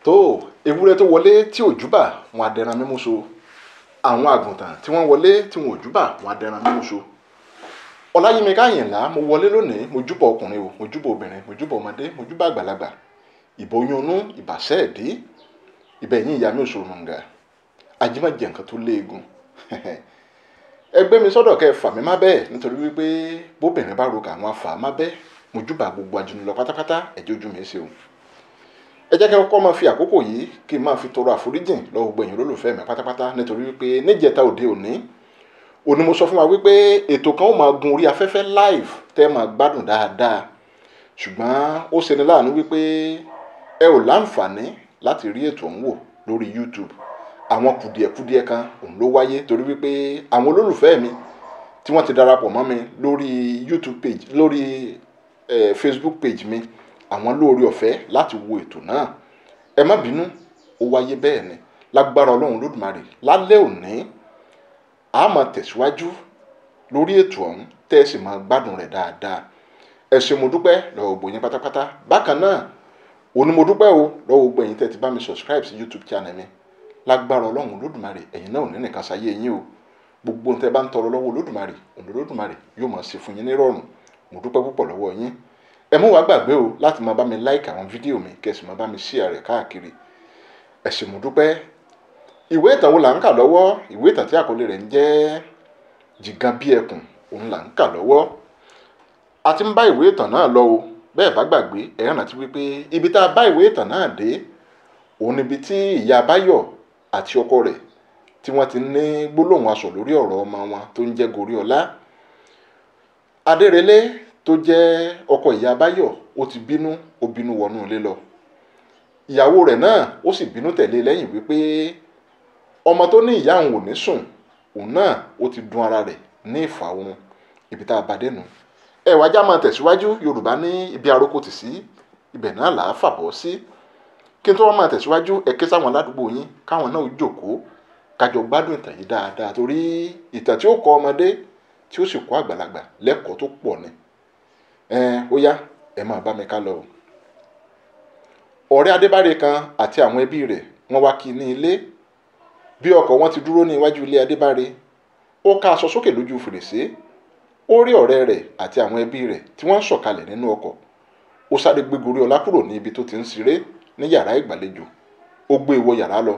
tó ewúrẹ́ tó wọlé tí ò júbà wọn á dẹran mímú so, àwọn àgùntàn tí wọ́n wọlé tí wọn ò júbà wọn á dẹran mímú so. Ọláyímiká Àyìnlá mo wọlé lónìí, mo júbà ọkùnrin o, mo júbà obìnrin, mo júbà ọmọdé, mo júbà àgbàlagbà, ìbòyúnú ìbàṣẹ́ ẹ̀dí, ìbẹ̀yìn ìyá mi òṣòro nǹga, ajímọ̀jẹ̀ nǹkan tó léegun. Ẹgbẹ́ mi sọ́dọ̀ kẹ́ fà mí má bẹ́ẹ̀ nítorí wípé bóbìnrin bá ro kà àwọn afà má bẹ́ẹ̀, mo júbà gbogbo ajúnilọ pátápátá ẹ̀jẹ̀ ojú mi ṣe o. Ẹ jẹ́ kí n kọ́kọ́ máa fi àkókò yìí kí n máa fi tọrọ àforíjìn lọ́wọ́ gbẹ̀yìn olólùfẹ́ mi pátápátá nítorí wípé níjẹta òde òní mo sọ fún wa wípé ètò kan ó máa gun orí afẹ́fẹ́ live tẹ́ máa gbádùn dáadáa, ṣùgbọ́n ó ṣeni láàánú wípé ẹ ò láǹfààní láti rí ètò ọ̀hún wò lórí YouTube. Àwọn kùdìẹ̀kùdìẹ̀ kan òun ló wáyé torí wípé àwọn olólùfẹ́ mi tí wọ́n ti darapọ̀ mọ́ mi lórí YouTube page, lórí Facebook page mi, àwọn lóore ọ̀fẹ́ láti wo ètò náà. Ẹ má bínú, ó wáyé bẹ́ẹ̀ ni. Lágbára Ọlọ́run Olódùmarè lálẹ́ òní a máa tẹ̀síwájú lórí ètò ọ̀hún tẹ́ ẹ sì máa gbádùn rẹ̀ dáadáa. Ẹ ṣé mo dúpẹ́ lọ́wọ́ gbogbo yín pátápátá. Bákan náà òní mo dúpẹ́ o lọ́wọ́ gbogbo yín tẹ́ ti bá mi subscribe sí YouTube channel mi. Lágbára Ọlọ́run Olódùmarè ẹ̀yin náà ò ní nìkan sáyé yín o. Gbogbo tẹ́ bá ń tọrọ lọ́wọ́ Olódùmarè, Olódùmarè yóò máa ṣe fún yín ní rọ̀rùn. Mo dúpẹ́ púpọ̀ lọ́wọ́ yín. Ẹ mú wá gbàgbé o láti máa bá mi like àwọn fídíò mi kẹ́ sì máa bá mi share rẹ̀ káàkiri. Ẹ ṣé mo dúpẹ́. Ìwé ìtàn wo là ń kà lọ́wọ́? Ìwé ìtàn tí àkọlé rẹ̀ ń jẹ́ Jigan bí ẹkùn òun là ń kà lọ́wọ́. A ti ń bá ìwé ìtàn náà lọ o. Bẹ́ẹ̀ bá gbàgbé ẹ rántí wípé ibi tá a bá ìwé ìtàn náà dé òun níbi tí ìyá Báyọ̀ àti ọkọ rẹ̀ tí wọ́n ti ní gbólóhùn asọ̀ lórí ọ̀rọ̀ ọmọ wọn tó ń jẹ́ Goríọlá. Adérelé tó jẹ́ ọkọ ìyá Báyọ̀ ó ti bínú, ó bínú wọnú ilé lọ. Ìyàwó rẹ̀ náà ó sì bínú tẹ̀lé lẹ́yìn wípé ọmọ tó ní ìyá òun ò ní sùn, òun náà ó ti dun ara rẹ̀ ní ìfà òun. Ibi tá a bá dé nù. Ẹ wá já máa tẹ̀síwájú. Yorùbá ní ibi aróko tì sí ibẹ̀ náà là á fàbọ̀ sí. Kí n tó wá máa tẹ̀síwájú ẹ ké sáwọn aládùúgbò yín káwọn náà jókòó kájọ gbádùn ìtàn yìí dáadáa torí ìtàn tí ó kọ́ ọmọdé tí ó sì kọ́ àgbàlagbà lẹ́kọ̀ọ́ tó pọ̀ ni. Ó yá ẹ máa bá mi ká lọ. Ọ̀rẹ́ Adébáre kan àti àwọn ẹbí rẹ̀ wọ́n wá kí ní ilé. Bí ọkọ̀ wọn ti dúró ní iwájú ilé Adébáre, ó ká aṣọ sókè lójú fèrèsé. Ó rí ọ̀rẹ́ rẹ̀ àti àwọn ẹbí rẹ̀ tí wọ́n ń sọ̀kalẹ̀ nínú ọkọ̀. Ó sáré gbé Goríọlá kúrò ní ibi tó ti ń ṣeré ní yàrá ìgbàlejò. Ó gbé wọ yàrá lọ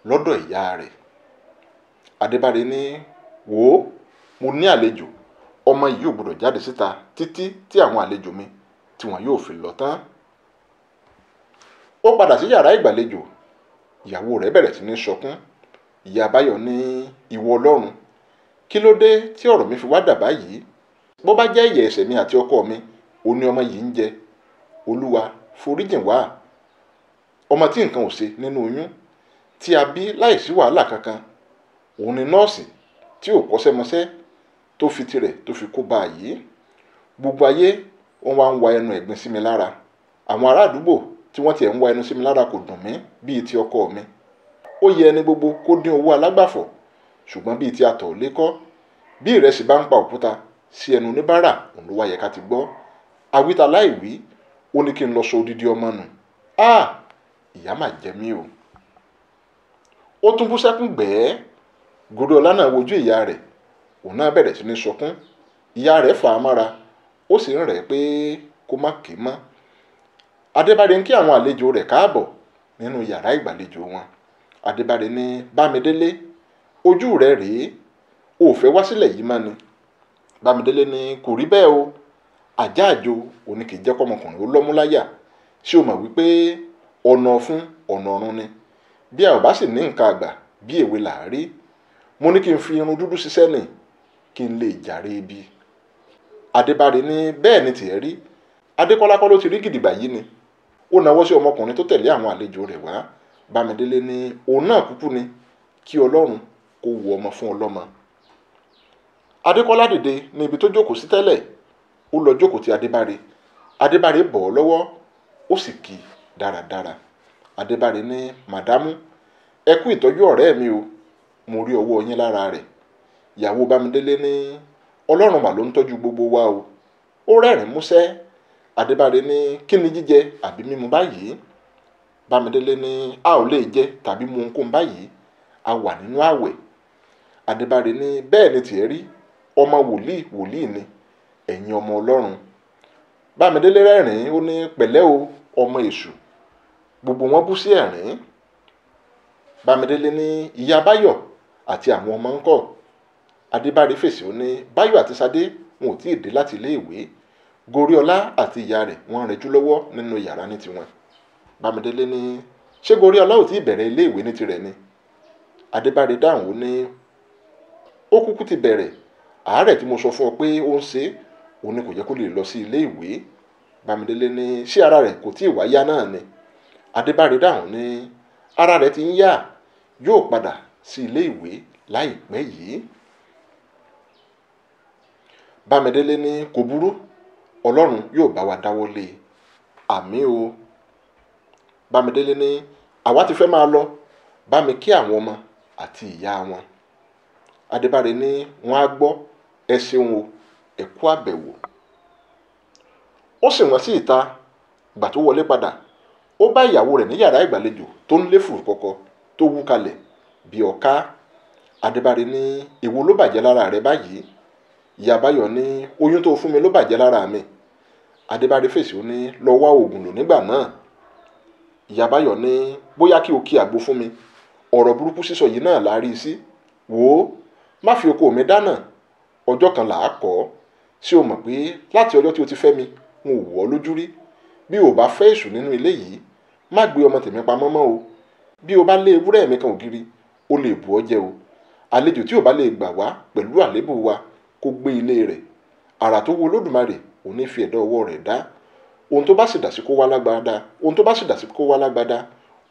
lọ́dọ̀ ìyá rẹ̀. Adébáre ní, wò ó, mo ní àlejò. Ọmọ yìí ò gbọdọ̀ jáde síta títí tí àwọn àlejò mi tí wọn yóò fi lọ tán. Ó padà sí yàrá ìgbàlejò. Ìyàwó rẹ̀ bẹ̀rẹ̀ sí ní sọkún. Ìyá Báyọ̀ ní, ìwọ Ọlọ́run, kí ló dé tí ọ̀rọ̀ mi fi wá dà báyìí? Bó bá jẹ́ ìyà ẹ̀ṣẹ̀ mi àti ọkọ mi, ó ní ọmọ yìí ń jẹ. Olúwa foríjìn wá. Ọmọ tí nǹkan ò ṣe nínú oyún tí a bí láìsí wàhálà kankan. Òun ni nọ́ọ̀sì tí ò kọ́ṣẹ́mọṣẹ́ tó fi tirẹ̀ tó fi kó bá yìí. Gbogbo ayé wọ́n wá ń wa ẹnu ẹ̀gbin sí mi lára. Àwọn ará àdúgbò tí wọ́n tiẹ̀ ń wa ẹnu sí mi lára kò dùn mí bíi ti ọkọ mi. Ó yẹ ẹni gbogbo kó dín owó alágbàfọ̀, ṣùgbọ́n bíi ti atọ̀ lé kọ́. Bí ìrẹsì bá ń pa òkúta sí ẹnu oníbàárà òun ló wá yẹ ká ti gbọ́. Awíta láìwí, ó ní kí n lọ sọ odidi ọmọ nù. Ìyá mà jẹ mí o. Ó tún bú sẹ́kún gbẹ̀ẹ́. Goríọlá náà wojú ìyá rẹ̀. Òun náà bẹ̀rẹ̀ sí ní sọkún. Ìyá rẹ̀ fà á mọ́ra. Ó sì ń rẹ̀ pé kó má ké mọ́. Adébáre ń kí àwọn àlejò rẹ̀ káàbọ̀ nínú yàrá ìgbàlejò wọn. Adébáre ní, Bámidélé, ojú rẹ̀ rèé, o ò fẹ́ wá sílẹ̀ yìí mọ́ ni. Bámidélé ní, kò rí bẹ́ẹ̀ o. Àjá àjò òní kì í jẹ́ kọ́mọkùnrin ó lọ́mú láyà. Ṣé o mọ̀ wípé ọ̀nà ọ̀fun ọ̀nà ọ̀run ni? Bí a ò bá sì ní nǹkan àgbà bí èwe là á rí. Mo ní kí n fi irun dúdú ṣiṣẹ́ nì kí n lè jàre ibi. Adébáre ní, bẹ́ẹ̀ ni tìẹ rí. Adékọ́lá kọ́ ló ti rí gidigba yìí ni. Ó nawọ́ sí ọmọkùnrin tó tẹ̀lé àwọn àlejò rẹ̀ wá. Bámidélé ní, òun náà kúkú ni, kí Ọlọ́run kó wo ọmọ fún ọlọ́mọ. Adékọ́lá dìde ní ibi tó jókòó sí tẹ́lẹ̀. Ó lọ jókòó ti Adébáre. Adébáre bọ̀ ọ́ lọ́wọ́, ó sì kì í dáradára. Adébáre ní, màdámù, ẹ kú ìtọ́jú ọ̀rẹ́ mi o. Mo rí ọwọ́ yín lára rẹ̀. Ìyàwó Bámidélé ní, Ọlọ́run mà ló ń tọ́jú gbogbo wa o. Ó rẹ́rìn músẹ́. Adébáre ní, kí ni jíjẹ àbí mímu báyìí? Bámidélé ní a ò lè jẹ tàbí mu ohunkóhun báyìí, a wà nínú ààwẹ̀. Adébáre ní bẹ́ẹ̀ ni tiẹ̀ rí, ọmọ wòlíì ni, ẹ̀yin ọmọ Ọlọ́run. Bámidélé rẹ́rìn-ín, ó ní pẹ̀lẹ́ o ọmọ èṣù. Gbogbo wọn bú sí ẹ̀rín. Bámidélé ní ìyá Báyọ̀ àti àwọn ọmọ ńkọ́? Adébáre fèsì, ó ní Báyọ̀ àti Ṣadé wọn ò tí ì dé láti ilé ìwé. Goríọlá àti ìyá rẹ̀ wọ́n rẹjú lọ́wọ́ nínú yàrá ní tiwọn. Bámidélé ní ṣé Goríọlá ò tí ì bẹ̀rẹ̀ ilé ìwé ní tirẹ̀ ni? Adébáre dáhùn, ó ní ó kúkú ti bẹ̀rẹ̀, àárẹ̀ tí mo sọ fún ọ pé ó ń ṣe òun ni kò jẹ́ kó lè lọ sí ilé ìwé. Bámidélé ní ṣé ara rẹ̀ kò tí ì wá yá náà ni? Adébáre dáhùn ní ara rẹ̀ ti ń yá, yóò padà sí ilé ìwé láìpẹ́ yìí. Bámidélé ní kò burú, Ọlọ́run yóò bá wa dáwọ́ lé e, àmín o. Bámidélé ní àwa ti fẹ́ máa lọ, bá mi kí àwọn ọmọ àti ìyá wọn. Adébáre ní wọ́n á gbọ́, ẹ ṣeun o, ẹ kú àbẹ̀wò. Ó sì wọ́n sí ìta. Ìgbà tó wọlé padà, ó bá ìyàwó rẹ̀ ní yàrá ìgbàlejò tó ń lé fùrù kọ̀kọ̀ tó wú kalẹ̀ bí ọ̀ká. Adébáre ní èwo ló bàjẹ́ lára rẹ báyìí? Ìyá Báyọ̀ ní oyún tó fún mi ló bàjẹ́ lára mi. Adébáre fèsì, ó ní lọ wá oògùn lò nígbà náà. Ìyá Báyọ̀ ní bóyá kí o kí àgbo fún mi, ọ̀rọ̀ burúkú sísọ yìí náà la rí sí. Wò ó, má fi oko mi dáná, ọjọ́ kan là á kọ́. Ṣé o mọ̀ pé láti ọjọ́ tí o ti fẹ́ mi, n ò wọ̀ ọ́ lójú rí? Bí o bá fẹ́ èṣù nínú ilé yìí, má gbé ọmọ tèmi pamọ́ mọ́ o. Bí o bá lé ewúrẹ́ mi kan ògiri, o lè bù ọ́ jẹ o. Àlejò tí o bá lè gbà wá pẹ̀lú àlébù wa kó gbé ilé rẹ̀. Àrà tó wo Olódùmarè ò ní fi ẹ̀dá ọwọ́ rẹ̀ dá. Ohun tó bá sì dà sí kó wá lágbádá,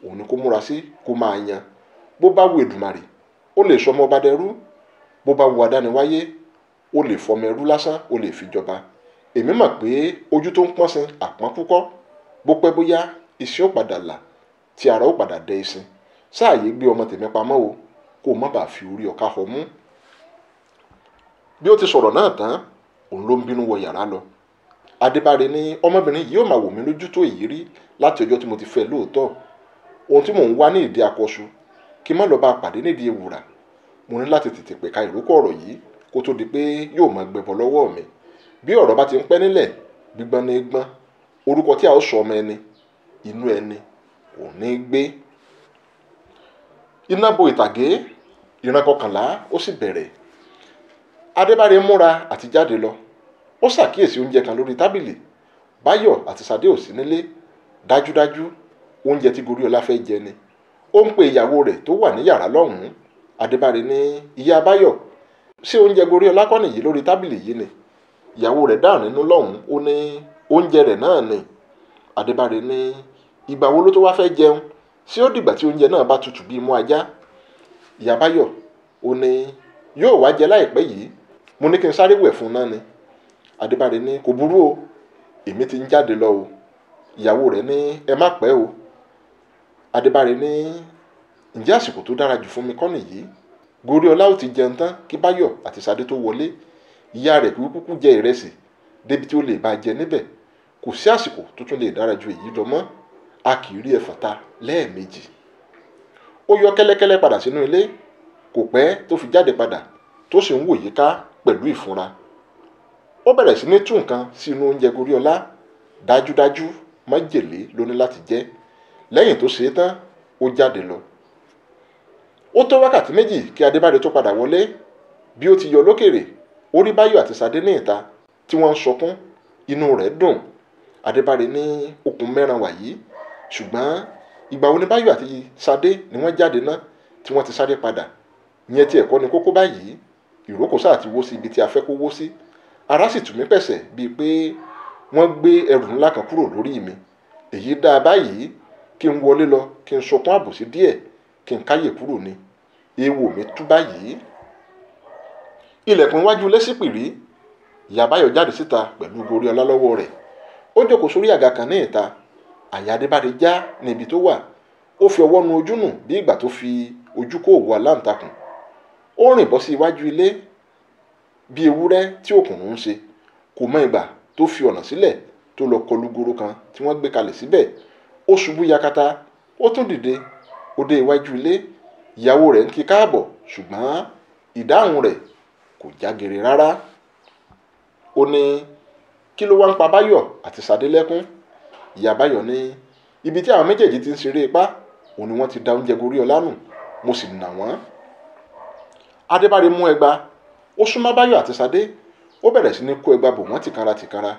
òun ni kó múra sí kó máa yan. Bó bá wo Èdùmàrè, ó lè sọ ọmọ ọba dẹrú. Bó bá wo adániwáyé, ó lè fọmọ ẹrú lásán, ó lè fi jọba. Èmi mọ̀ pé ojú tó ń pọ́n sin àpọ́n púpọ̀. Bó pẹ́ bóyá iṣẹ́ ó padà là, tí ara ó padà dẹ iṣin. Sáàyè gbé ọmọ tèmi pamọ́ o, kó má bàa fi orí ọ̀ka họ mú. Bí ó ti sọ̀rọ̀ náà tán, òun ló ń bínú wọ yàrá lọ. Adébáre ní ọmọbìnrin yìí ó máa wò mí lójú tó èyí rí láti ọjọ́ tí mo ti fẹ́ lóòótọ́. Ohun tí mò ń wá ní ìdí akọṣu, kí má lọ bá pàdé nídìí ewùrà. Mo ní láti tètè pẹ̀ka ìrókò ọ̀rọ̀ yìí kó tó di pé yóò máa gbẹbọ lọ́wọ́ mi. Bí ọ̀rọ̀ bá ti ń pẹ́ nílẹ̀, gbígbọ́n ní gbọ́n. Orúkọ tí a ó sọ ọmọ ẹni, inú ẹni ò ní gbé. Iná bo ìtàgé, ìran 11 ó sì bẹ̀rẹ̀. Adébáre múra àti jáde lọ. Ó ṣàkíyèsí oúnjẹ kan lórí tábìlì. Báyọ̀ àti Ṣadé ò sí nílé. Dájúdájú oúnjẹ tí Goríọlá fẹ́ jẹ ni. Ó ń pe ìyàwó rẹ̀ tó wà ní yàrá lọ́hùn-ún. Adébáre ní ìyá Báyọ̀, ṣé oúnjẹ Goríọlá kọ́ nìyí lórí tábìlì yìí ni? Ìyàwó rẹ̀ dáhùn nínú lọ́hùn-ún, ó ní oúnjẹ rẹ̀ náà ni. Adébáre ní ìgbà wo ló tó wá fẹ́ jẹun? Ṣé ó dìgbà tí oúnjẹ náà bá tutù bíi imú ajá? Ìyá Báyọ̀, ó ní yóò wá jẹ láìpẹ́ yìí. Mo ní kí n sáré wẹ̀ fún un náà ni. Adébáre ní kò burú o, èmi ti ń jáde lọ o. Ìyàwó rẹ̀ ní ẹ má pẹ́ o. Adébáre ní ǹjẹ́ àsìkò tó dára jù fún mi kọ́ nìyí? Goríọlá ó ti jẹun tán kí Báyọ̀ àti Ṣadé tó wọlé. Ìyá rẹ̀ kúkú jẹ ìrẹsì débi tí ó lè bá jẹ níbẹ̀. Kò sí àsìkò tó tún lè dára ju èyí lọ mọ́. A kì í rí ẹ̀fọn ta lẹ́ẹ̀mejì. Ó yọ kẹ́lẹ́kẹ́lẹ́ padà sínú ilé. Kò pẹ́ tó fi jáde padà tó sì ń wò yíká pẹ̀lú ìfúnra. Ó bẹ̀rẹ̀ sí ní tú nǹkan sí inú oúnjẹ Goríọlá. Dájúdájú májèlé ló ní láti jẹ. Lẹ́yìn tó ṣe é tán, ó jáde lọ. Ó tó wákàtí méjì kí Adébáre tó padà wọlé. Bí ó ti yọ lókèrè, ó rí Báyọ̀ àti Ṣadé ní ìta tí wọ́n ń sọkún. Inú rẹ̀ dùn. Adébáre ní okùn mẹ́ran wàyí. Ṣùgbọ́n ìgbà wo ni Báyọ̀ àti Ṣadé ni wọ́n jáde ná tí wọ́n ti sáré padà? Ìyẹn tí ẹ̀kọ́ ni kókó báyìí. Ìrókò sáà ti wó sí ibi tí a fẹ́ kó wó sí. Ara sì tù mí pẹ̀sẹ̀ bíi pé wọ́n gbé ẹrù ńlá kan kúrò lórí mi. Èyí dáa báyìí kí n wọlé lọ, kí n sọkún àbòsí díẹ̀, kí n káyè kúrò ni. Ewo mi tú báyìí. Ilẹ̀kùn iwájú ilé ṣí pìrí. Ìyá Báyọ̀ jáde síta pẹ̀lú Goríọlá lọ́wọ́ rẹ̀. Ó jókòó sórí àga kan ní ìta. Àyà Adébáre já níbi tó wà. Ó fi ọwọ́ nu ojú nù bí ìgbà tó fi ojú kó òwú aláǹtakùn. Ó rìn bọ́ sí iwájú ilé bí ewúrẹ́ tí òkùnrùn ń ṣe. Kò mọ ìgbà tó fi ọ̀nà sílẹ̀ tó lọ kọlu goro kan tí wọ́n gbé kalẹ̀ síbẹ̀. Ó ṣubú yakata. ó tún dìde ó dé iwájú ilé. Ìyàwó rẹ̀ ń kí káàbọ̀ ṣùgbọ́n ìdáhùn rẹ̀ kò jágere rárá. Ó ní kí ló wá ń pa Báyọ̀ àti Ṣadé lẹ́kún. Ìyá Báyọ̀ ní ibi tí àwọn méjèèjì ti ń ṣeré ipá òun ni wọ́n ti da oúnjẹ gorí ọlá nù, mo sì nà wọ́n. Adébáre mú ẹgba, ó súnmọ́ Báyọ̀ àti Ṣadé, ó bẹ̀rẹ̀ sí ní kó ẹgba bò wọ́n tìkanra tìkanra.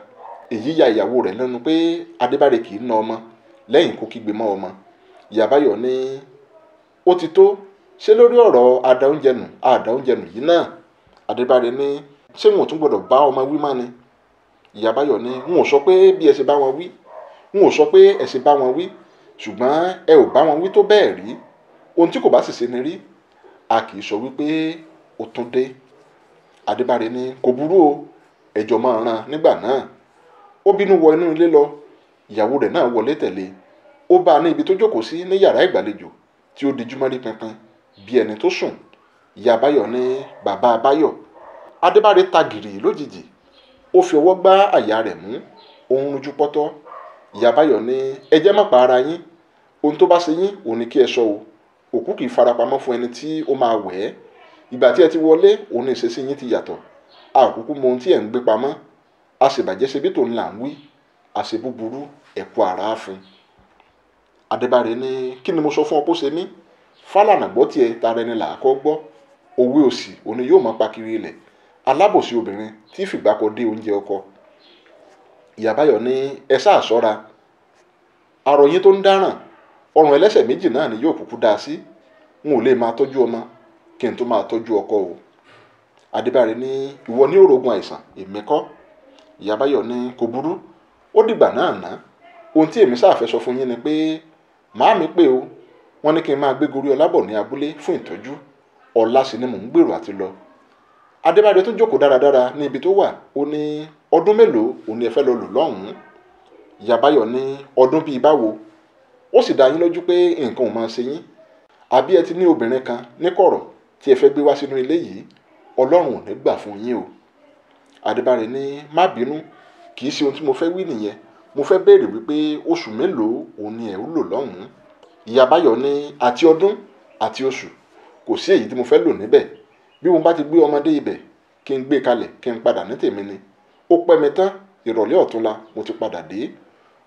Èyí ya ìyàwó rẹ̀ lẹ́nu pé Adébáre kì í na ọmọ lẹ́yìn kó kígbe mọ́ ọmọ. Ìyá Báyọ̀ ní ó ti tó, ṣé lórí ọ̀rọ̀ àdá oúnjẹ nù yìí náà. Adébáre ní ṣé wọn ò tún gbọdọ̀ bá ọmọ wí mọ́ ni. Ìyá Báyọ̀ ní n ò sọ pé bí ẹ ṣe bá wọn wí, n ò sọ pé ẹ ṣe bá wọn wí, ṣùgbọ́n ẹ ò bá wọn wí tó bẹ́ẹ̀ rí. Ohun tí kò bá sì ṣe ni rí, a kì í sọ wípé ó tún dé. Adébáre ní kò burú o, ẹjọ́ máa ràn nígbà náà. Ó bínú wọ inú ilé lọ. Ìyàwó rẹ̀ náà wọlé tẹ̀lé. Ó bá a ní ibi tó jókòó sí ní yàrá ìgbàlejò tí ó dijú mọ́rí pinpin bí ẹni tó sùn. Ìyá Báyọ̀ ní bàbá Báyọ̀. Adébáre ta gìrì lójijì, ó fi ọwọ́ gbá àyà rẹ̀ mú, ó ń runjú pọ́tọ́. Ìyá Báyọ̀ ní ẹ jẹ́ má pa ara yín, ohun tó bá ṣe yín òun ni kí ẹ sọ o. Òkú kì í farapamọ́ fún ẹni tí ó máa wẹ̀ ẹ́. Ìgbà tí ẹ ti wọlé òun ni ìṣesí yín ti yàtọ̀. A ò kúkú mọ ohun tí ẹ̀ ń gbé pamọ́. A sì bàjẹ́ ṣe bí tòun là ń wí, a ṣe búburú ẹ̀kú ara fún. Adébáre ní kí ni mo sọ fún ọ kó ṣe mí. Fálànà gbọ́ tiẹ̀ tara ẹni là á kọ́ gbọ́. Òwe òsì òun ni yóò máa pa kiri ilẹ̀. Alábòsí obìnrin tí fìgbà kọ dé oúnjẹ ọkọ. Ìyá Báyọ̀ ní ẹ sáà ṣọ́ra. Arọ yín tó ń dáràn, ọrùn ẹlẹ́sẹ̀ méjì náà ni yóò kúkú dá sí. N ò lè máa tọ́jú ọmọ kí n tó máa tọ́jú ọkọ o. Adébáre ní ìwọ ní òrògùn àìsàn, èmi kọ́. Ìyá Báyọ̀ ní kò burú, ó dìgbà náà ná. Ohun tí èmi sáfẹ́ sọ fún yín ni pé màámi pé o, wọ́n ní kí n máa gbé gorí ọlá bọ̀ ní abúlé fún ìtọ́jú. Ọ̀la sì ni mò ń gbèrò àti lọ. Adébáre tó jókòó dáradára ní ibi tó wà, ó ní ọdún mélòó òun ni ẹ fẹ́ lọ lò lọ́hùn-ún. Ìyá Báyọ̀ ní ọdún bíi báwo. Ó sì dá yín lójú pé nǹkan ò máa ṣe yín. Àbí ẹ ti ní obìnrin kan níkọ̀rọ̀ tí ẹ fẹ́ gbé wá sínú ilé yìí, Ọlọ́run ò ní gbà fún yín o. Adébáre ní má bínú, kì í ṣe ohun tí mo fẹ́ wí nìyẹn. Mo fẹ́ béèrè wípé oṣù mélòó òun ni ẹ ó lò lọ́hùn-ún. Ìyá Báyọ̀ ní àti ọdún àti oṣù kò sí èyí tí mo fẹ́ lò níbẹ̀. Bí mo bá ti gbé ọmọdé ibẹ̀ kí n gbé kalẹ̀ kí n padà ní tèmi ni. Ó pẹ́ mi tán, ìrọ̀lẹ́ ọ̀túnla mo ti padà dé.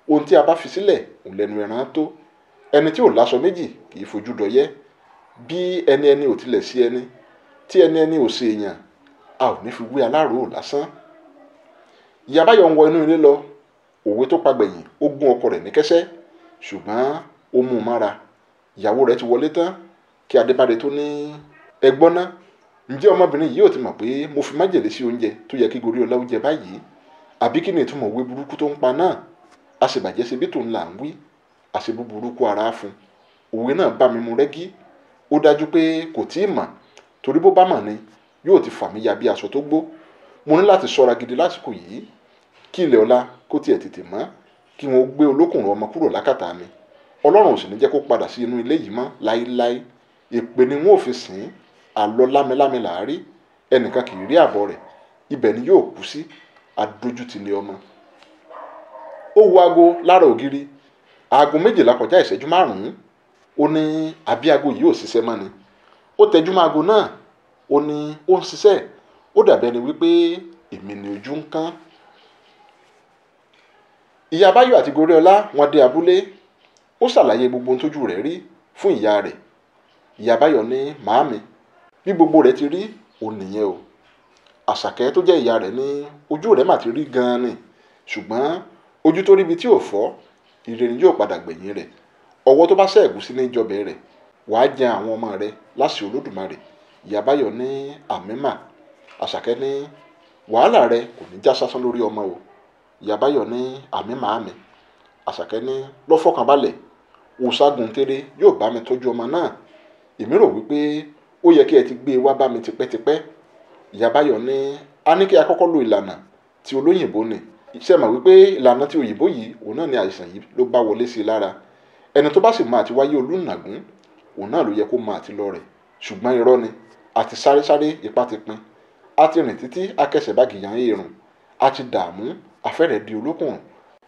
Ohun tí a bá fi sílẹ̀ òun lẹ́nu ẹran tó. Ẹni tí ò láṣọ méjì kì í fojú dọyẹ́. Bí ẹni ò tilẹ̀ sí ẹni, tí ẹni ò sí èèyàn, a ò ní fi wé aláròó lásán. Ìyá Báyọ̀ ń wọ inú ilé lọ. Òwe tó pagbẹ̀yìn ó gún ọkọ rẹ̀ ní kẹ́sẹ́, ṣùgbọ́n ó mú un mára. Ìyàwó rẹ̀ ti wọlé tán kí Adébáre tó ní ẹgbọ́n ná. Ǹjẹ́ ọmọbìnrin yìí ò ti mọ̀ pé mo fi májèlé sí oúnjẹ tó yẹ kí gorí ọlá oúnjẹ báyìí? Àbí kí ni ìtumọ̀ òwe burúkú tó ń pa náà? A sì bàjẹ́ ṣe bí tòun là ń wí, a sì búburú kó ara fún. Òwe náà bá mi mu rẹ́gí. Ó dájú pé kò tí ì mọ̀, torí bó bá mọ̀ ni yóò ti fà mí ya bí aṣọ tó gbó. Mo ní láti ṣọ́ra gidi lásìkò yìí kí ilẹ̀ ọ̀la kó tiẹ̀ tètè mọ́, kí wọ́n gbé olókùnrin ọmọ kúrò lákàtà mi. Ọlọ́run ò sì ní jẹ́ kó padà sí inú ilé yìí mọ́ láíláí. Èpè ni wọ́n ò fi sìn ín. Àlọ́ lámilámi làárí, ẹnìkan kì í rí àbọ̀ rẹ̀. Ibẹ̀ ni yóò kú sí. Adójútì ni ọmọ. Ó wo aago lára ògiri. Aago 12 kọjá ìṣẹ́jú 5. Ó ní àbí aago yìí ò ṣiṣẹ́ mọ́ ni. Ó tẹjú mọ́ aago náà. Ó ní ó ń ṣiṣẹ́. Ó dàbí ẹni wípé èmi ni ojú ń kán. Ìyá Báyọ̀ àti Goríọlá wọ́n dé abúlé. Ó ṣàlàyé gbogbo ohun tójú rẹ̀ rí fún ìyá rẹ̀. Ìyá Báyọ̀ ní màámi, bí gbogbo rẹ̀ ti rí òun nìyẹn o. Àṣàkẹ́ tó jẹ́ ìyá rẹ̀ ní ojú rẹ̀ mà ti rí gan-an ni, ṣùgbọ́n ojú tó ríbi tí ò fọ́, ire ni yóò padà gbẹ̀yìn rẹ̀. Ọwọ́ tó bá ṣẹ́ ẹ̀gúsí ní ìjọbẹ̀ rẹ̀, wàá jẹ àwọn ọmọ rẹ̀ láṣẹ Olódùmarè. Ìyá Báyọ̀ ní àmímà. Àṣàkẹ́ ní wàhálà rẹ̀ kò ní já sásán lórí ọmọ o. Ìyá Báyọ̀ ní àmímà àmì. Àṣàkẹ́ ní lọ fọkàn balẹ̀, òṣàgùn tẹ́rẹ́ yóò bá mi tọ́jú ọmọ náà. Èmi rò wípé ó yẹ kí ẹ ti gbé e wá bá mi tipẹ́tipẹ́. Ìyá Báyọ̀ ní a ní kí a kọ́kọ́ lo ìlànà tí olóyìnbó ni. Ṣé mọ̀ wípé ìlànà tí òyìnbó yìí òun náà ni àìsàn yìí ló bá wọlé sí i lára. Ẹni tó bá sì máa ti wáyé olùnàgún òun náà ló yẹ kó máa ti lọ rẹ̀. Ṣùgbọ́n irọ́ ni, àti sáré ipá ti pin. A ti rìn títí akẹ́sẹ̀ bá gìyàn èrùn. A ti dààmú afẹ́rẹ́ di olókùnrùn.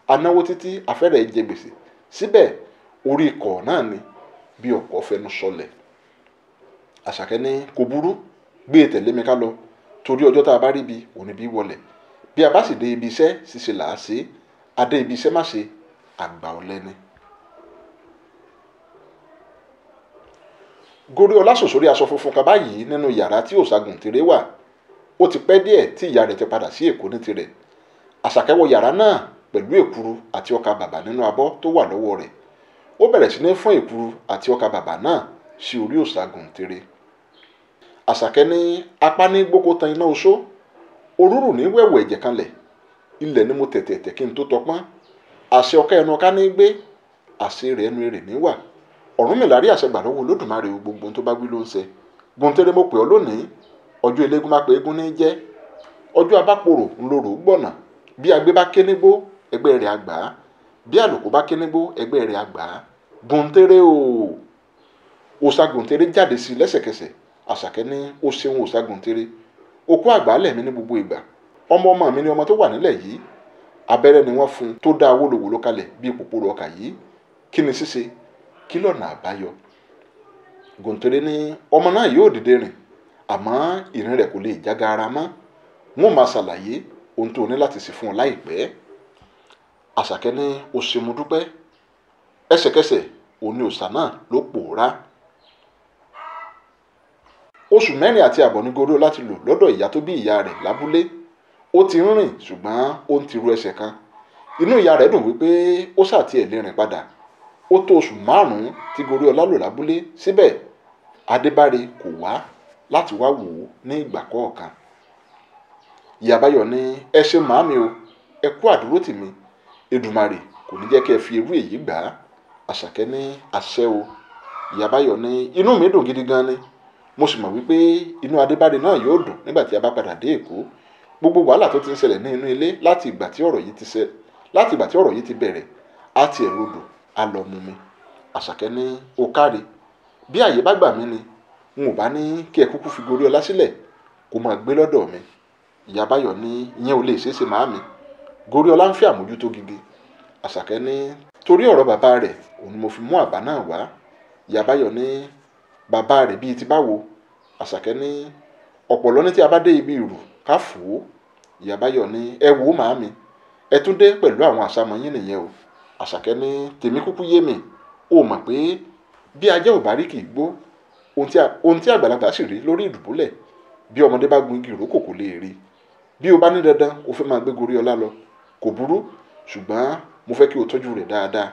A náwó títí afẹ́rẹ́ jẹ gbèsè. Síbẹ̀ orí ikọ̀ náà ni bí ọkọ̀ fẹnu sọlẹ̀. Àṣàkẹ́ ní kò burú, gbé e tẹ̀lé mi ká lọ, torí ọjọ́ tá a bá rí bi òní bí wọlẹ̀, bí a bá sì dé ibi iṣẹ́ ṣíṣe là á ṣe, adé ibi iṣẹ́ má ṣe, àgbà ọ̀lẹ ni. Goriola sùn sórí aṣọ funfun kan báyìí nínú yàrá tí òṣàgùntèrè wà. Ó ti pẹ́ díẹ̀ tí ìyá rẹ̀ ti padà sí Èkó ní tirẹ̀. Àṣàkẹ́ wọ yàrá náà pẹ̀lú èkuru àti ọkà bàbà nínú abọ́ tó wà lọ́wọ́ rẹ̀. Ó bẹ̀rẹ̀ sí ní fún èkuru àti ọkà bàbà náà sí orí òṣàgùntèrè. Àṣàkẹ́ ní apá ní gbóko tan iná oṣó, òróró ní wẹ̀wẹ̀ ẹ̀jẹ̀ kanlẹ̀, ilẹ̀ ni mo tẹ̀tẹ̀ kí n tó tọpọ́n, àṣẹ ọ̀ká ẹnu ọ̀ká ní gbé, àṣẹ rẹ̀ ẹnu èrè ní wà. Ọ̀rúnmìlà rí àṣẹ gbà lọ́wọ́ Olódùmarè, gbogbo tó bá wí ló ń ṣe. Gùntèrè mo pè ọ́ lónìí, ọjọ́ eléégún má pe eégún ní jẹ́, ọjọ́ abáporò ńlọrọ gbọ̀nà, bí agbé bá ké nígbó ẹgbẹ́ rẹ̀ àgbà, bí àlùkò bá ké nígbó ẹgbẹ́ rẹ̀ àgbà. Gùntèrè o. Òṣàgùntèrè jáde sí lẹ́sẹ̀kẹsẹ̀. Àṣàkẹ́ ní ó ṣeun òṣàgùntèrè, okó àgbálẹ̀ mi ní gbogbo ìgbà, ọmọ mi ni ọmọ tó wà nílẹ̀ yìí, abẹ́rẹ́ ni wọ́n fún tó dá wólowòlo kalẹ̀ bí pòpòrò ọkà yìí, kí ni ṣíṣe, kí lọ́nà àbáyọ. Gùntèrè ní ọmọ náà yóò dìde rìn, àmọ́ ìrìn rẹ̀ kò lè jágara mọ́, wọn máa ṣàlàyé ohun tó ní láti ṣe fún ọ láìpẹ́. Àṣàkẹ́ ní ó ṣe mo dúpẹ́. Ẹsẹ̀kẹsẹ̀ òní òòṣà náà ló pòórá. Oṣù 4 àti àbọ̀ ní Goriola ti lò lọ́dọ̀ ìyá tó bí ìyá rẹ̀ lábúlé. Ó ti ń rìn ṣùgbọ́n ó ń tiru ẹsẹ̀ kan. Inú ìyá rẹ̀ dùn wípé ó ṣàti ẹ̀ lè rìn padà. Ó tó oṣù 5 tí Goriola lò lábúlé, síbẹ̀ Adébáre kò wá láti wá wò ó ní ìgbà kọ̀ọ̀kan. Ìyá Báyọ̀ ní ẹ ṣé màámi o, ẹ kú àdúró tì mí, Èdùmàrè kò ní jẹ́ kí ẹ fi irú èyí gbà á. Àṣàkẹ́ ní àṣẹ o. Ìyá Báyọ̀ ní inú mi dùn gidi gan ni, mo sì mọ̀ wípé inú Adébáre náà yóò dùn nígbà tí a bá padà dé Èkó. Gbogbo wàhálà tó ti ń ṣẹlẹ̀ ní inú ilé láti ìgbà tí ọ̀rọ̀ yìí ti bẹ̀rẹ̀, á ti ẹ̀ rodò á lọ mú mi. Àṣàkẹ́ ní o káre, bí àyè bá gbà mí ni n ò bá ní kí ẹ kúkú fi Goriola sílẹ̀ kó máa gbé lọ́dọ̀ mi. Ìyá Báyọ̀ ní ìyẹn ò lè ṣeéṣe màámi, Goriola ń fẹ́ àmójútó gidi. Àṣàkẹ́ ní torí ọ̀rọ̀ bàbá rẹ̀ òun ni mo fi mú àbá náà wá. Ìyá Báyọ̀ ní bàbá rẹ̀ bíi ti báwo. Àṣàkẹ́ ní ọ̀pọ̀lọ́ ní tí a bá dé ibi ìrù ká fò ó. Ìyá Báyọ̀ ní ẹ wò ó màámi, ẹ tún dé pẹ̀lú àwọn àṣàmọ̀ yín nìyẹn o. Àṣàkẹ́ ní tèmi kúkú yé mi, ó mọ̀ pé bí ajá ò bá rí kì í gbó, ohun tí àgbàlagbà sì rí lórí ìdùbúlẹ̀, bí ọmọdé bá gun igi ìrókò kò lè rí. Bí o bá ní dandan o fẹ́ máa gbé Goriola lọ, kò burú, ṣùgbọ́n mo fẹ́ kí o tọ́jú rẹ̀ dáadáa,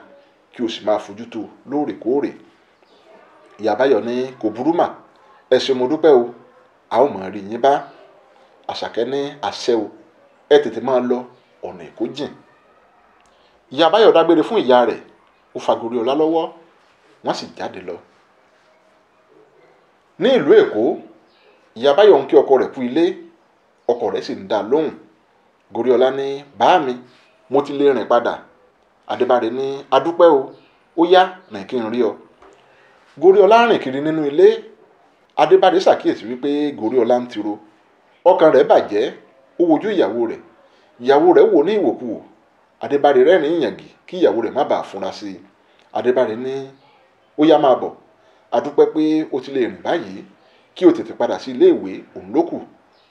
kí o sì máa fojú tó lóòrèkóòrè. Ìyá Báyọ̀ ní kò burú mà, ẹ ṣé mo dúpẹ́ o, a ó máa rí yín bá. Àṣàkẹ́ ní àṣẹ o, ẹ tètè máa lọ, ọ̀nà Èkó jìn. Ìyá Báyọ̀ dágbére fún ìyá rẹ̀, ó fa Goriola lọ́wọ́, wọ́n sì jáde lọ. Ní ìlú Èkó, Ìyá Báyọ̀ ń kí ọkọ rẹ̀ kú ilé, ọkọ rẹ̀ sì ń dá lóhùn. Goriola ní bàámi, mo ti lè rìn padà. Adébáre ní adúpẹ́ o, ó yá rìn kí n rí ọ. Goriola rìn kiri nínú ilé. Adébáre ṣàkíyèsí wípé Goriola ń tiro, ọkàn rẹ̀ bàjẹ́, ó wojú ìyàwó rẹ̀ wò ní ìwòkuwò. Adébáre rẹ́rìn ìyàngì kí ìyàwó rẹ̀ má bàa fúnra sí i. Adébáre ní ó yá máa bọ̀, adúpẹ́ pé o ti lè rìn báyìí, kí o tètè padà sí ilé ìwé òun ló kù,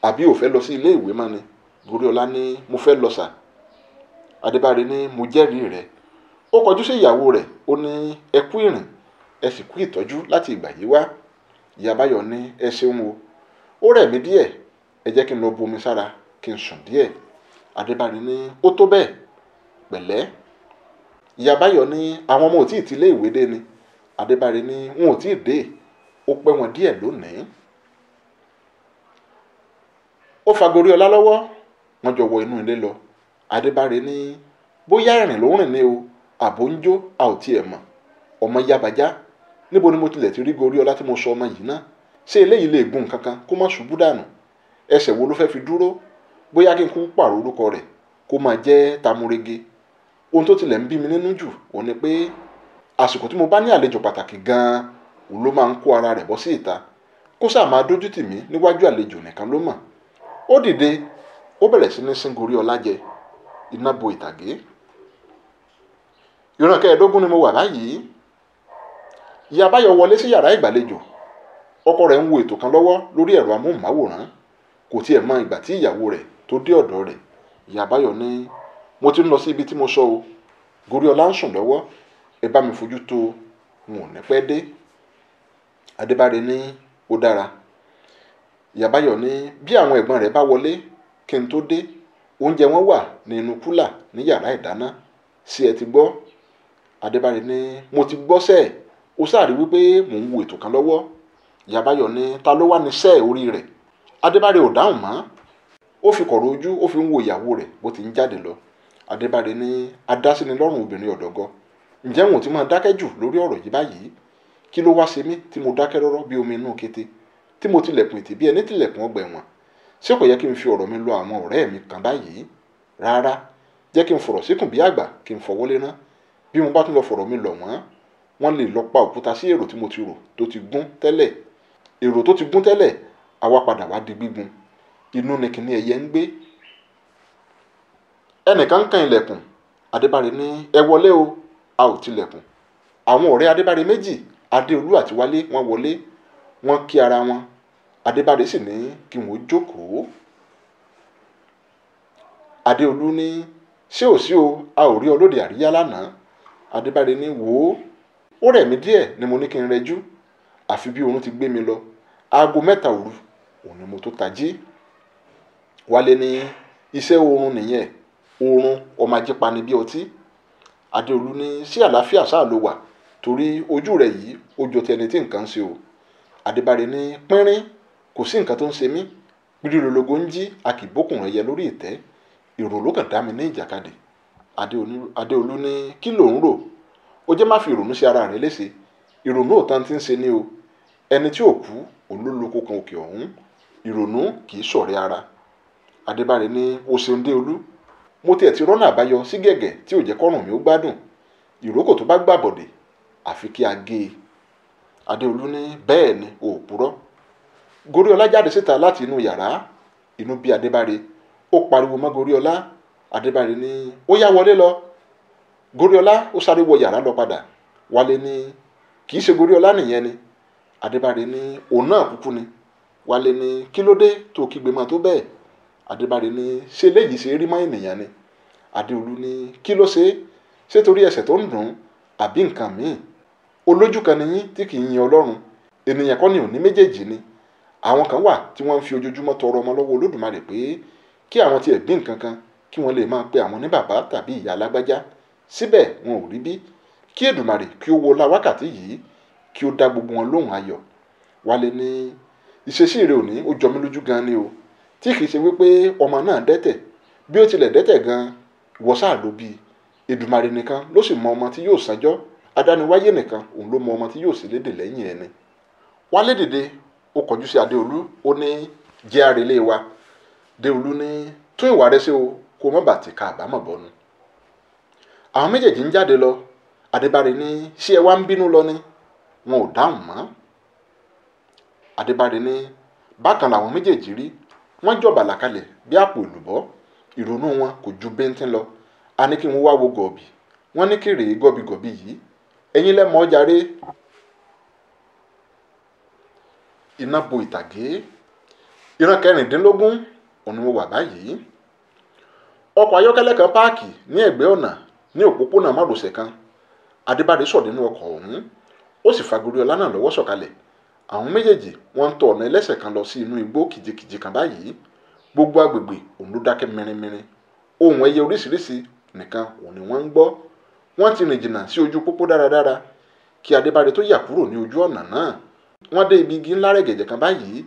àbí o fẹ́ lọ sí ilé ìwé mọ́ ni. Goriola ní mo fẹ́ lọ sà. Adébáre ní mo jẹ́rìí rẹ̀. Ó kọjú sí ìyàwó rẹ̀, ó ní ẹ kú ìrìn, ẹ sì kú ìtọ́jú láti ìgbà yìí wá. Ìyá Báyọ̀ ní ẹ ṣeun o, ó rẹ̀ mí díẹ̀, ẹ jẹ́ kí n lọ bu omi sára kí n sùn díẹ̀. Adébáre ní ó tó bẹ́ẹ̀, pẹ̀lẹ́. Ìyá Báyọ̀ ní àwọn ọmọ ò tí ì ti ilé ìwé dé ni. Adébáre ní wọn ò tí ì dé, ó pẹ́ wọn díẹ̀ lónìí. Ó fa Goriola lọ́wọ́, wọ́n jọ wọ inú ilé lọ. Adébáre ní bóyá ìrìn ló ń rìn ní o, àbò ń jó a ò tiẹ̀ mọ̀. Ọmọ yábàjá, níbo ni mo tilẹ̀ ti rí Goriola tí mo sọ ọmọ yìí náà? Ṣé eléyìí lè gùn kankan kó má ṣubú dànù? Ẹsẹ̀ wo ló fẹ́ fi dúró? Bóyá kí n kú pààrọ̀ orúkọ rẹ̀ kó máa jẹ́ Tamurege. Ohun tó tilẹ̀ ń bí mi nínú jù òun ni pé àsìkò tí mo bá ní àlejò pàtàkì gan-an òun ló máa ń kó ara rẹ̀ bọ́ sí ìta, kó sáà máa dójú tì mí níwájú àlejò nìkan ló mọ̀. Ó dìde, ó bẹ̀rẹ̀ sí ní sín Goriola jẹ, iná bo ìtàgé. Ìran kẹẹ̀ẹ́dógún ni mo wà báyìí. ìyá Báyọ̀ wọlé sí yàrá ìgbàlejò. Ọkọ rẹ̀ ń wo ètò kan lọ́wọ́ lórí ẹ̀rọ amóhùnmáwòrán. Kò tiẹ̀ mọ ìgbà tí ìyàwó rẹ̀ tó dé ọ̀dọ̀ rẹ̀. Ìyá Báyọ̀ ní, mo ti ń lọ sí ibi tí mo sọ o. Goriola ń sùn lọ́wọ́. Ẹ bá mi fojú tó, n ò ní pẹ́ dé. Adébáre ní, ó dára. Ìyá Báyọ̀ ní, bí àwọn ẹ̀gbọ́n rẹ̀ bá wọlé kí n tó dé, oúnjẹ wọn wà nínú kúlà ní yàrá ìdáná. Ṣé ẹ ti gbọ́? Adébáre ní, mo ti gbọ́ sẹ́ẹ̀. Ó sáàrí wípé mò ń wo ètò kan lọ́wọ́. Ìyá Báyọ̀ ní, ta ló wà ní sẹ́ẹ̀ orí rẹ̀? Adébáre ò dáhùn mọ́. Ó fi kọ̀rọ̀ ojú ó fi ń wo ìyàwó rẹ̀ bó ti ń jáde lọ. Adébáre ní, adásínilọ́rùn obìnrin ọ̀dọ́gọ́. Ǹjẹ́ wọn ò ti máa dákẹ́ jù lórí ọ̀rọ̀ yìí báyìí? Kí ló wá ṣe mí tí mo dákẹ́ rọ́rọ́ bí omi inú kété, tí mo tilẹ̀kùn ètè bí ẹni tilẹ̀kùn ọgbà ẹ̀wọ̀n? Ṣé kò yẹ kí n fi ọ̀rọ̀ mi lọ àwọn ọ̀rẹ́ mi kan báyìí? Rárá, jẹ́ kí n fọ̀rọ̀ síkùn bí àgbà kí n fọwọ́ léná. Bí mo bá tún lọ fọ̀rọ̀ mi lọ̀ wọ́n lè lọ pa òkúta sí èrò tí mo ti rò tó ti gún tẹ́lẹ̀. Èrò tó ti gún tẹ́lẹ̀ àwa padà wá di gbígun. Inú ni kìíní ẹyẹ ń gbé. Ẹnìkan ń kan ilẹ̀kùn. Adébáre ní, ẹ wọlé o. A ò tilẹ̀kùn. Àwọn ọ̀rẹ́ Adébáre méjì, Adéolú àti Wálé, wọ́n wọlé. Wọ́n kí ara wọn. Adébáre sì ní kí wọ́n jókòó. Adéolú ní, ṣé ò sí o, a ò rí ọ lóde àríyá lánàá. Adébáre ní, wò ó rẹ̀ mí díẹ̀ ni mo ní kí n rẹjú. Àfi bí oorun ti gbé mi lọ. Aago 3 òru òun ni mo tó tají. Wálé ní, iṣẹ́ oorun nìyẹn. Oorun ọmọ ajípani bí ọtí. Adéolú ní, sí àlàáfíà sáà ló wà, torí ojú rẹ̀ yìí ó jọ ti ẹni tí nǹkan ń ṣe o. Adébáre ní, pínrín, kò sí nǹkan tó ń ṣe mí. Pírílólógó ń jí a kì í bókùn ẹyẹ lórí ìtẹ́. Ìrò ló kàn dá mi ní ìjàkadì. Adéolú ní, kí ló ń rò? Ó jẹ́ má fi ìrònú sí ara rẹ̀ léṣe. Ìrònú ò tán tí ń ṣe ní o. Ẹni tí ò kú òun ló lóko kan òkè ọ̀hún. Ìrònú kì í ṣọ̀rẹ́ ara. Adébáre ní, o ṣeun Déolú. Mo tiẹ̀ ti rọ́nà àbáyọ sí gẹ̀gẹ̀ tí ò jẹ́ kọ́rùn mi ó gbádùn. Ìrókò tó bá gbàbọ̀dè àfi kí a gé e. Adéolú ní, bẹ́ẹ̀ ni, ò purọ́. Goriola jáde síta láti inú yàrá. Inú bí Adébáre. Ó pariwo mọ́ Goriola. Adébáre ní, ó yá wọlé lọ. Goriola ó sáré wọ yàrá lọ padà. Wálé ní, kì í ṣe Goriola nìyẹn ni. Adébáre ní, òun náà kúkú ni. Wálé ní, kí ló dé tó kígbe mọ́ tó bẹ́ẹ̀? Adébáre ní, ṣé léyìí ṣe rí mọ́ ènìyàn ni? Adéolú ní, kí ló ṣe? Ṣé torí ẹsẹ̀ tó ń dùn àbí nǹkan míì? Olójú kan ni yín tí kì í yin Ọlọ́run. Ènìyàn kọ́ ni òní méjèèjì ni. Àwọn kan wà tí wọ́n ń fi ojoojúmọ́ tọrọ ọmọ lọ́wọ́ Olódùmarè pé kí àwọn tiẹ̀ bí nǹkan kan kí wọ́n lè máa pe àwọn ní bàbá tàbí ìyá alágbájá. Síbẹ̀ wọn ò rí bí. Kí Èdùmàrè kí ó wọlá wákàtí yìí kí ó dá gbogbo wọn lóhùn ayọ̀. Wálé ní, ìṣesí rẹ̀ òní ó jọ mí lójú gan ni o. Tí kì í ṣe wípé ọmọ náà dẹ́tẹ̀. Bí ó tilẹ̀ dẹ́tẹ̀ gan, ìwọ sáà ló bí. Èdùmàrè nìkan ló sì mọ ọmọ tí yóò sanjọ́. Adániwáyé nìkan òun ló mọ ọmọ tí yóò sì lédè lẹ́yìn ẹni. Wálé dìde, ó kọjú sí Adéolú, ó ní, jẹ́ àrèlé wa. Déolú ní, tún ìwà rẹ ṣe o, kó má bàa ti ka àbámọ̀ bọ́nu. Àwọn méjèèjì ń jáde lọ. Adébáre ní, ṣé ẹ wá ń bínú lọ ni? Wọn ò dáhùn mọ́. Adébáre ní, bákan làwọn méjèèjì rí. Wọ́n jọ̀bà làkalẹ̀ bí àpò ìlùbọ́. Ìrònú wọn kò ju bíntín lọ. A ní kí wọ́n wá wo gọ̀bì. Wọ́n ní kí rèé gọ̀bìgọ̀bì yìí. Ẹ̀yin lẹ mọ̀ ọ́ jàre. Iná bo ìtàgé. Ìran 16 òun ni mo wà báyìí. Ọkọ̀ ayọ́kẹ́lẹ́ kan páàkì ní ẹ̀gbẹ́ ọ̀nà ní òpópónà márosẹ̀ kan. Adébáre sọ̀ nínú ọkọ̀ ọ̀hún. Ó sì fa Goriola náà lọ́wọ́ sọ̀kalẹ̀. Àwọn méjèèjì wọ́n ń tọ ọ̀nà ẹlẹ́sẹ̀ kan lọ sí inú igbó kìjikìji kan báyìí. Gbogbo agbègbè òun ló dákẹ́ mìrìnmìrìn. Ohùn ẹyẹ oríṣiríṣi nìkan òun ni wọ́n ń gbọ́. Wọ́n ti rìn jìnnà sí ojú pópó dáradára kí Adébáre tó yà kúrò ní ojú ọ̀nà náà. Wọ́n dé ibi igi ńlá rẹ̀gẹ̀dẹ̀ kan báyìí.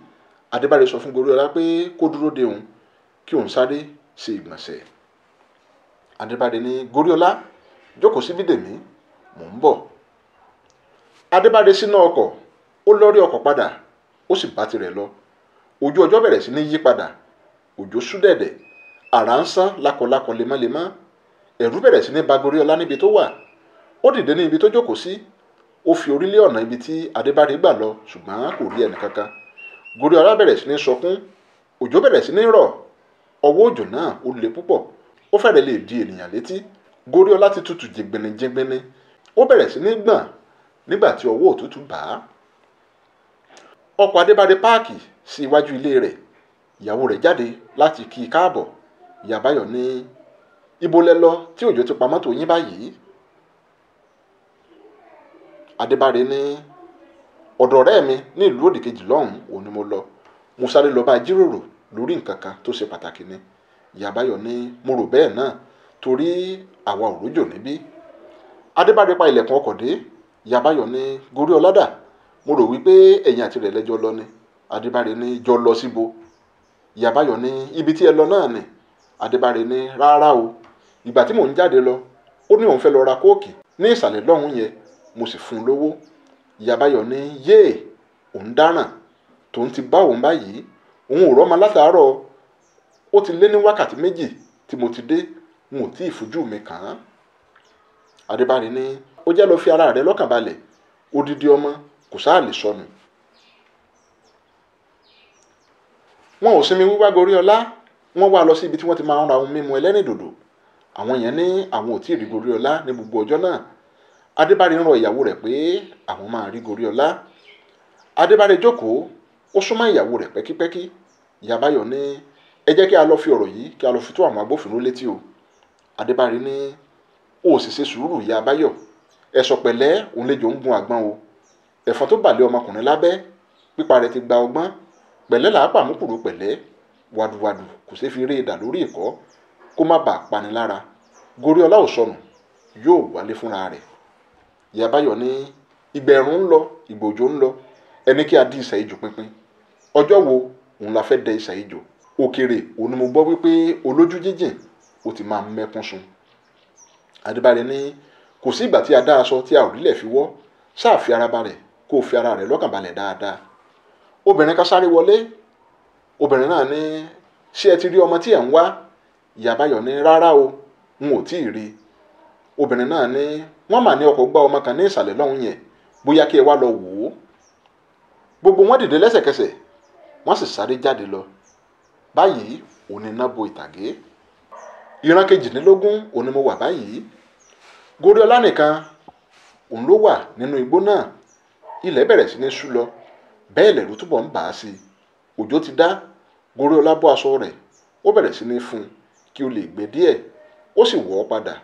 Adébáre sọ fún Goriola pé kó dúró de òun kí òun sáré ṣe ìgbọ̀nsẹ̀. Adébáre ní, Goriola, jókòó síbí dè mí, mò ń bọ̀. Adébáre sínú ọkọ̀, ó lọ́rí ọkọ̀ padà, ó sì bá tirẹ̀ lọ. Ojú ọjọ́ bẹ̀rẹ̀ sí ní yí padà. Òjò ṣú dẹ̀dẹ̀. Àrá ń sán lákọlákọ lemọ́lemọ́. Ẹ̀rù bẹ̀rẹ̀ sí ní ba Goriola níbi tó wà. Ó dìde ní ibi tó jókòó sí. Ó fi orí lé ọ̀nà ibi tí Adébáre gbà lọ, ṣùgbọ́n kò rí ẹnì kankan. Goriola bẹ̀rẹ̀ sí ní sọkún. Òjò bẹ̀rẹ̀ sí ní rọ̀. Ọwọ́ òjò náà ó le púpọ̀. Ó fẹ́rẹ̀ lè di ènìyàn létí. Goriola ti tutù jẹgbẹnijẹgbẹni. Ó bẹ̀rẹ̀ sí ní gbọ̀n. nígbà tí ọwọ́ òtútù bá a. Ọkọ̀ Adébáre páàkì sí iwájú ilé rẹ̀. Ìyàwó rẹ̀ jáde láti kí i káàbọ̀. Ìyá Báyọ̀ ní, ibo lẹ lọ tí òjò ti pa mọ́tò yín báyìí? Adébáre ní, ọ̀dọ̀ ọ̀rẹ́ mi ní ìlú òdìkejì lọ́hùn-ún òun ni mo lọ. Mo sáré lọ bá jíròrò lórí nǹkan kan tó ṣe pàtàkì ni. Ìyá Báyọ̀ ní, mo rò bẹ́ẹ̀ náà torí àwa ò rójò níbí. Adébáre pa ilẹ̀kùn ọkọ̀ dé. Ìyá Báyọ̀ ní, gorí ọlọ́dà, mo rò wípé ẹ̀yin àti rẹ̀ lẹ́jọ́ lọ ni. Adébáre ní, jọ lọ síbo? Ìyá Báyọ̀ ní, ibi tí ẹ lọ náà ni. Adébáre ní, rárá o, ìgbà tí mò ń jáde lọ ó ní òun fẹ́ lọ ra kóòkì ní ìsàlẹ̀ lọ́hùn yẹn, mo sì fún un lówó. Ìyá Báyọ̀ ní, yéè, òun dáràn, tòun ti bá òun báyìí, òun ò rọ́mọ látàárọ̀, ó ti lé ní wákàtí 2 tí mo ti dé, n ò tí ì fojú mi kàn án. Adébáre ní, ó jẹ́ lọ fi ara rẹ̀ lọ́kàn balẹ̀, odidi ọmọ kò sáà lè sọnù. Wọn ò sinmi wíwá gorí ọlá, wọ́n wá lọ sí ibi tí wọ́n ti máa ń ra ohun mímu ẹlẹ́rìndòdò. Àwọn yẹn ní àwọn ò tí ì rí gorí ọlá ní gbogbo ọjọ́ náà. Adébáre ń rọ ìyàwó rẹ̀ pé àwọn máa rí gorí ọlá. Adébáre jókòó, ó súnmọ́ ìyàwó rẹ̀ pẹ́kípẹ́kí. Ìyá Báyọ̀ ní, ẹ jẹ́ kí a lọ fi ọ̀rọ̀ yìí kí a lọ fi tó àwọn agbófinró létí o. Adébáre ní, ó sì ṣe sùúrù Ìyá Báyọ̀, ẹ̀sọ̀ pẹ̀lẹ́ òun lejò ń gun àgbọn o. Ẹ̀fọn tó bà lé ọmọkùnrin lábẹ́, pípa rẹ̀ ti gba ọgbọ́n. Pẹ̀lẹ́ làá pàmùkùrù pẹ̀lẹ́, wàdùwàdù kò ṣeé fi ré e dà lórí ìkọ́ kó má bàa pani lára. Gorí ọlá ò sọnù, yóò wálé fúnra rẹ̀. Ìyá Báyọ̀ ní, ìgbẹ̀rún ń lọ, ìgbòjò ń lọ, ẹni kí a dí ìsà ejò pínpín. Ọjọ́ wo òun la fẹ́ dẹ ìsà ejò? Òkèrè òun ni mo gbọ́ wípé olójú jíjìn ó ti máa mẹ́kún sun. Adébáre ní, kò sí ìgbà tí a dá aṣọ tí a ò rílẹ̀ fi wọ́, ṣáà fi ara balẹ̀ kó o fi ara rẹ̀ lọ́kàn balẹ̀ dáadáa. Obìnrin kan sáré wọlé. Obìnrin náà ní, ṣé ẹ ti rí ọmọ tí ẹ̀ ń wá? Ìyá Báyọ̀ ní, rárá o, n ò tí ì rí. Obìnrin náà ní, wọ́n mà ní ọkọ̀ gbá ọmọ kan ní ìsàlẹ̀ lọ́hùn yẹn, bóyá kí ẹ wá lọ wò ó. Gbogbo wọn dìde lẹ́sẹ̀kẹsẹ̀, wọ́n sì sáré jáde lọ. Báyìí òun ni iná bo ìtàgé. Ìran 18 òun ni mo wà báyìí. Gorí ọlá nìkan òun ló wà nínú igbó náà. Ilẹ̀ bẹ̀rẹ̀ sí ní ṣú lọ, bẹ́ẹ̀ lẹ̀rù túbọ̀ ń bà á sí i. Òjò ti dá. Gorí ọlá bọ́ aṣọ rẹ̀, ó bẹ̀rẹ̀ sí ní fún un kí ó lè gbẹ díẹ̀, ó sì wọ̀ ọ́ padà.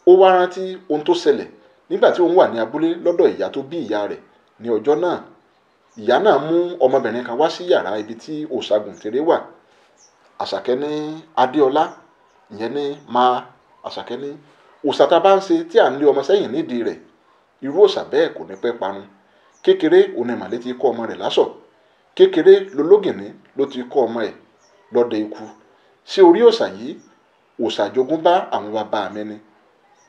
Ó wá rántí ohun tó ṣẹlẹ̀ nígbà tí òun wà ní abúlé lọ́dọ̀ ìyá tó bí ìyá rẹ̀ ní ọjọ́ náà. Ìyá náà mú ọmọbìnrin kan wá sí yàrá ibi tí òṣàgùntèrè wà. Àṣàkẹ́ ní, Adéọlá, ìyẹn ní máa. Àṣàkẹ́ ní, òòṣà tá a bá ń ṣe tí à ń lé ọmọ sẹ́yìn nídìí rẹ̀, irú òòṣà bẹ́ẹ̀ kò ní pẹ́ parun. Kékeré òun ni màlẹ́ ti kọ́ ọmọ rẹ̀ lásọ̀. Kékeré lológìnní ló ti kọ́ ọmọ ẹ̀ lọ́dẹ ikú. Ṣé orí òòṣà yìí, òòṣà jogúnbá àwọn bàbá mi ni.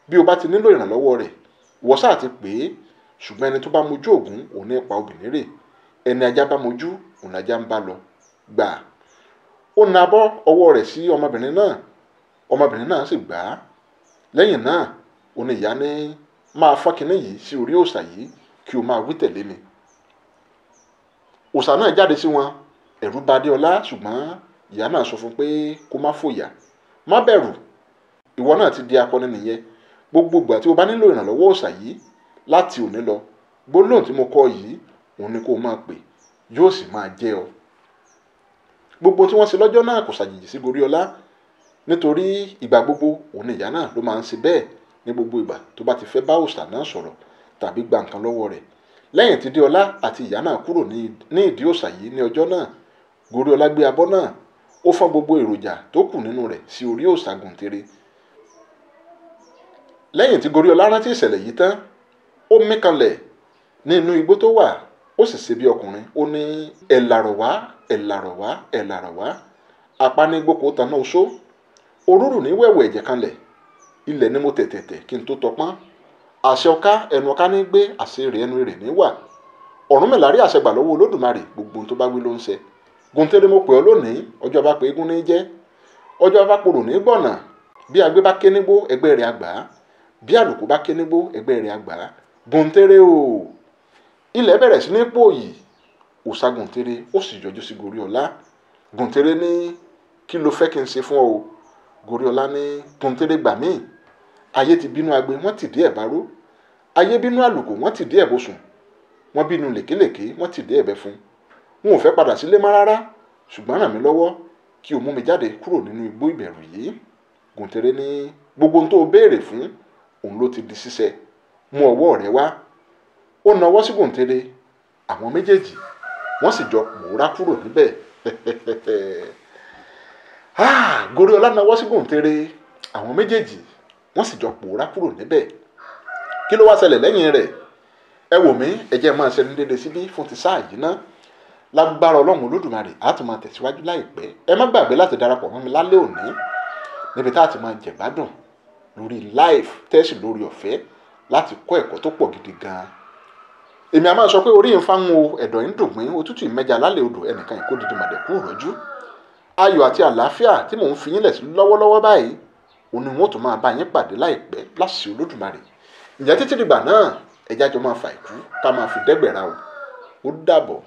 Bí o bá ti nílò ìrànlọ́wọ́ rẹ̀, wọ́n sáà ti pè é, ṣùgbọ́n ẹni tó bá mojú ògún òun ní pa obìnrin rẹ̀. Ẹni ajá bá mojú òun lajá ń bá lọ. Gbà. Ó na bọ́ ọwọ́ rẹ̀ sí ọmọbìnrin náà. Ọmọbìnrin náà sì gbà á. Lẹ́yìn náà òun ni ìyá ní, máa fọ́n kinní yìí sí orí òòṣà yìí kí o máa wí tẹ̀lé mi. Òòṣà náà jáde sí wọn. Ẹ̀rù bà Adéọlá, ṣùgbọ́n ìyá náà sọ fún pé kó má fòyà, má bẹ̀rù, ìwọ náà ti di akọni nìyẹn. Gbogbo ìgbà tí o bá nílò ìrànlọ́wọ́ òòṣà yìí láti òní lọ, gbólóhùn tí mo kọ yìí òun ni kó o máa pè, yóò sì máa jẹ́ ọ. Gbogbo tí wọ́n ṣe lọ́jọ́ náà kò ṣàjèjì sí gorí ọlá, nítorí ìgbà gbogbo òun ni ìyá náà ló máa ń ṣe bẹ́ẹ̀ ní gbogbo ìgbà tó bá ti fẹ́ bá òòṣà náà sọ̀rọ̀ tàbí gba nǹkan lọ́wọ́ rẹ̀. Lẹ́yìn tí Déọlá àti ìyá náà kúrò ní ìdí òòṣà yìí ní ọjọ́ náà, gorí ọlá gbé abọ́ náà, ó fọ́n gbogbo èròjà tó kù nínú rẹ̀ sí orí òòṣà gùntèrè. Lẹ́yìn tí gorí ọlá rántí ìṣẹ̀lẹ̀ yìí tán, ó mí kanlẹ̀ ní inú igbó tó wà, ó sì ṣe bí ọkùnrin. Ó ní, ẹ̀làrọ̀ wá, ẹ̀làrọ̀ wá, ẹ̀làrọ̀ wá, apánigbóko tanná oṣó, orúrù ní wẹ̀wẹ̀ ẹ̀jẹ̀ kanlẹ̀, ilẹ̀ ni mo tẹ̀tẹ̀tẹ̀ kí n tó tọpọ́n. Àṣẹ ọká ẹnu ọká ní gbé, àṣẹ rẹ̀ ẹnu rẹ̀ ní wà. Ọ̀rúnmìlà rí àṣẹ gbà lọ́wọ́ Olódùmarè, gbogbo ohun tó bá wí ló ń ṣẹ. Gùntèrè mo pè ọ́ lónìí, ọjọ́ bá pé eégún ní jẹ́, ọjọ́ bá porò ní gbọ̀nà. Bí agbé bá ké nígbó, ẹgbẹ́ rẹ̀ àgbà. Bí àlùkò bá ké nígbó, ẹgbẹ́ rẹ̀ àgbà. Gùntèrè o. Ilẹ̀ bẹ̀rẹ̀ sí ní pòyì. Òòṣà Gùntèrè ó sì yọjú sí gorí ọlá. Gùntèrè ní, kí ló fẹ́ kí n ṣe fún ọ o? Gorí ọlá ní, Gùntèrè gbà mí. Ayé ti bínú agbe, wọ́n ti dí ẹ̀ báró. ayé bínú àlùkò wọ́n ti dé ẹ̀bọ sùn, wọ́n bínú lèkélèké wọ́n ti dé ẹ̀bẹ fún. N ò fẹ́ padà sílé mọ́ rárá, ṣùgbọ́n ràn mí lọ́wọ́ kí o mú mi jáde kúrò nínú igbó ìbẹ̀rù yìí. Gùntèrè ní gbogbo ohun tó o béèrè fún òun ló ti di ṣíṣe, mú ọwọ́ rẹ wá. Ó nawọ́ sí Gùntèrè, àwọn méjèèjì wọ́n sì jọ pòórá kúrò níbẹ̀. Goriola nawọ́ sí Gùntèrè, àwọn méjèèjì wọ́n sì jọ pòórá kúrò níbẹ̀. Kí ló wá ṣẹlẹ̀ lẹ́yìn rẹ̀? Ẹ wò mí, ẹ jẹ́ máa ṣe ní dédé síbí fún ti sáà yìí ná. Lágbára Ọlọ́run Olódùmarè á tún máa tẹ̀síwájú láìpẹ́. Ẹ má gbàgbé láti darapọ̀ mọ́ mi lálẹ́ òní níbi tá a ti máa jẹ̀gbádùn lórí live tẹ́sí lórí ọ̀fẹ́ láti kọ́ ẹ̀kọ́ tó pọ̀ gidi gan-an. Èmi a máa sọ pé orí ń fáwọn o, ẹ̀dọ̀ ń dùn gbìn, òtútù ìmẹ́ja lálẹ́ odò, ẹnìkan ìkó dídì màdẹ̀kú rọ́jú. Ayọ̀ àti àlàáfíà tí mò ń fi yín lẹ̀ sí lọ́wọ́lọ́wọ́ báyìí, òun ni wọ́n tún máa bá yín pàdé láìpẹ́ láṣẹ Olódùmarè. Ǹjẹ́ títí dìgbà náà, ẹ jájọ máa fà ìkú ká máa fi dẹ́gbẹ̀rà o. Ó dàbọ̀.